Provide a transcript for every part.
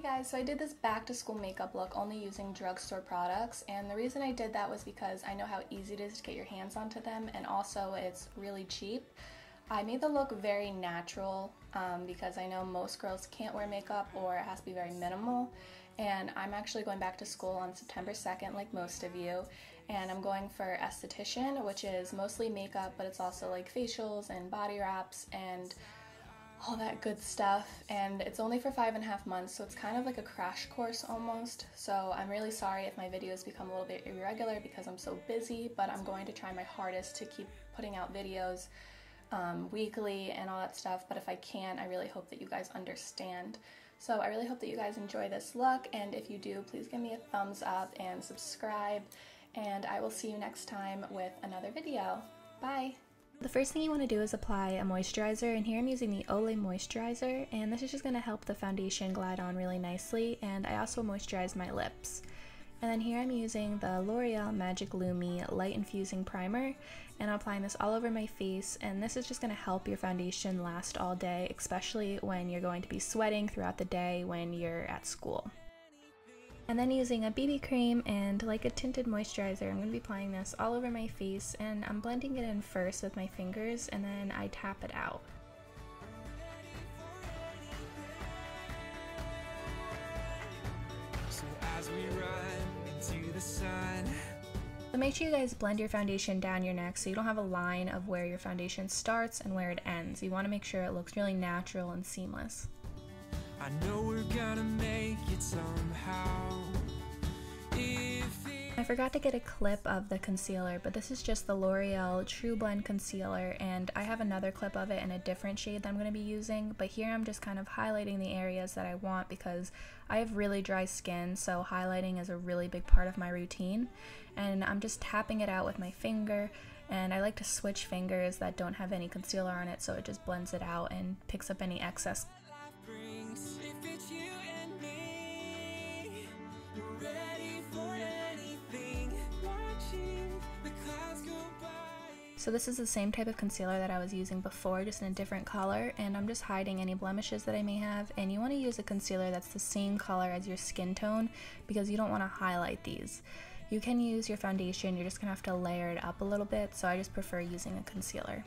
Guys, so I did this back to school makeup look only using drugstore products, and the reason I did that was because I know how easy it is to get your hands onto them, and also it's really cheap. I made the look very natural because I know most girls can't wear makeup or it has to be very minimal, and I'm actually going back to school on September 2nd like most of you, and I'm going for esthetician, which is mostly makeup, but it's also like facials and body wraps and all that good stuff, and it's only for 5.5 months, so it's kind of like a crash course almost. So I'm really sorry if my videos become a little bit irregular because I'm so busy, but I'm going to try my hardest to keep putting out videos weekly and all that stuff. But if I can, I really hope that you guys understand. So I really hope that you guys enjoy this look, and if you do, please give me a thumbs up and subscribe, and I will see you next time with another video. Bye! The first thing you want to do is apply a moisturizer, and here I'm using the Olay moisturizer, and this is just going to help the foundation glide on really nicely, and I also moisturize my lips. And then here I'm using the L'Oreal Magic Lumi Light-Infusing Primer, and I'm applying this all over my face, and this is just going to help your foundation last all day, especially when you're going to be sweating throughout the day when you're at school. And then using a BB cream and like a tinted moisturizer, I'm going to be applying this all over my face, and I'm blending it in first with my fingers and then I tap it out. So as we run into the sun. So make sure you guys blend your foundation down your neck so you don't have a line of where your foundation starts and where it ends. You want to make sure it looks really natural and seamless. I know we're gonna make it somehow. I forgot to get a clip of the concealer, but this is just the L'Oreal True Blend Concealer, and I have another clip of it in a different shade that I'm going to be using, but here I'm just kind of highlighting the areas that I want because I have really dry skin, so highlighting is a really big part of my routine, and I'm just tapping it out with my finger, and I like to switch fingers that don't have any concealer on it so it just blends it out and picks up any excess. So this is the same type of concealer that I was using before, just in a different color, and I'm just hiding any blemishes that I may have. And you want to use a concealer that's the same color as your skin tone because you don't want to highlight these. You can use your foundation, you're just going to have to layer it up a little bit, so I just prefer using a concealer.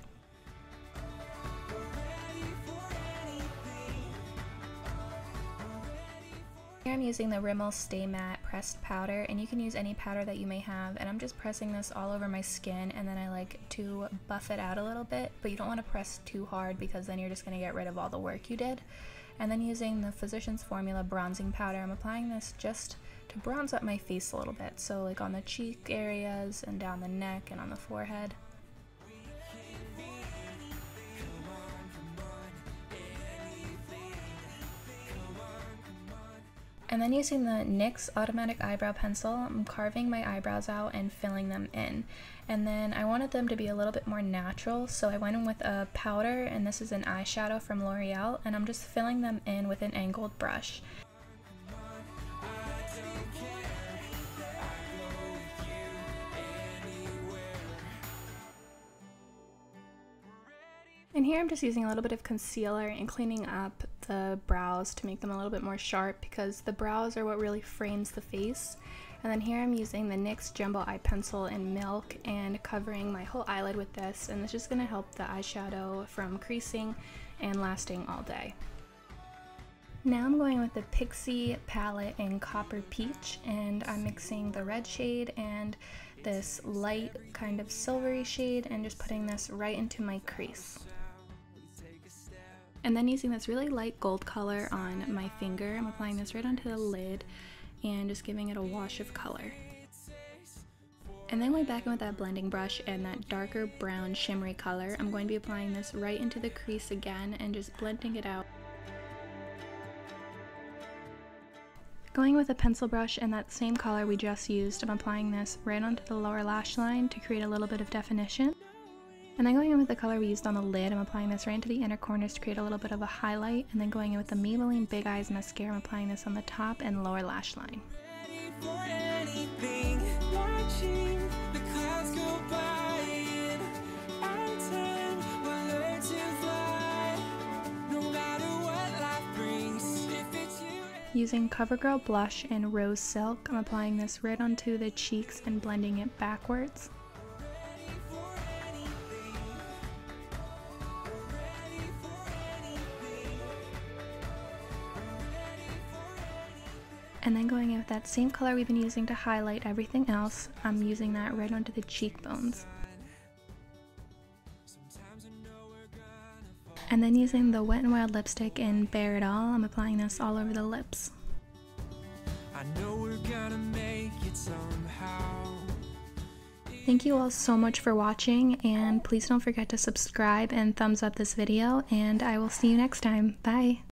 Here I'm using the Rimmel Stay Matte Pressed Powder, and you can use any powder that you may have, and I'm just pressing this all over my skin, and then I like to buff it out a little bit, but you don't want to press too hard because then you're just going to get rid of all the work you did. And then using the Physicans Formula Bronzing Powder, I'm applying this just to bronze up my face a little bit, so like on the cheek areas and down the neck and on the forehead. And then using the NYX Automatic Eyebrow Pencil, I'm carving my eyebrows out and filling them in. And then I wanted them to be a little bit more natural, so I went in with a powder, and this is an eyeshadow from L'Oreal, and I'm just filling them in with an angled brush. And here I'm just using a little bit of concealer and cleaning up the brows to make them a little bit more sharp because the brows are what really frames the face. And then here I'm using the NYX Jumbo Eye Pencil in Milk and covering my whole eyelid with this, and this is going to help the eyeshadow from creasing and lasting all day. Now I'm going with the Pixi palette in Copper Peach, and I'm mixing the red shade and this light kind of silvery shade and just putting this right into my crease. And then using this really light gold color on my finger, I'm applying this right onto the lid and just giving it a wash of color. And then going back in with that blending brush and that darker brown shimmery color, I'm going to be applying this right into the crease again and just blending it out. Going with a pencil brush and that same color we just used, I'm applying this right onto the lower lash line to create a little bit of definition. And then going in with the color we used on the lid, I'm applying this right into the inner corners to create a little bit of a highlight. And then going in with the Maybelline Big Eyes Mascara, I'm applying this on the top and lower lash line. Using CoverGirl blush in Rose Silk, I'm applying this right onto the cheeks and blending it backwards. And then going in with that same color we've been using to highlight everything else, I'm using that right onto the cheekbones. And then using the Wet n Wild lipstick in Bare It All, I'm applying this all over the lips. I know we're gonna make it somehow. Thank you all so much for watching, and please don't forget to subscribe and thumbs up this video, and I will see you next time. Bye!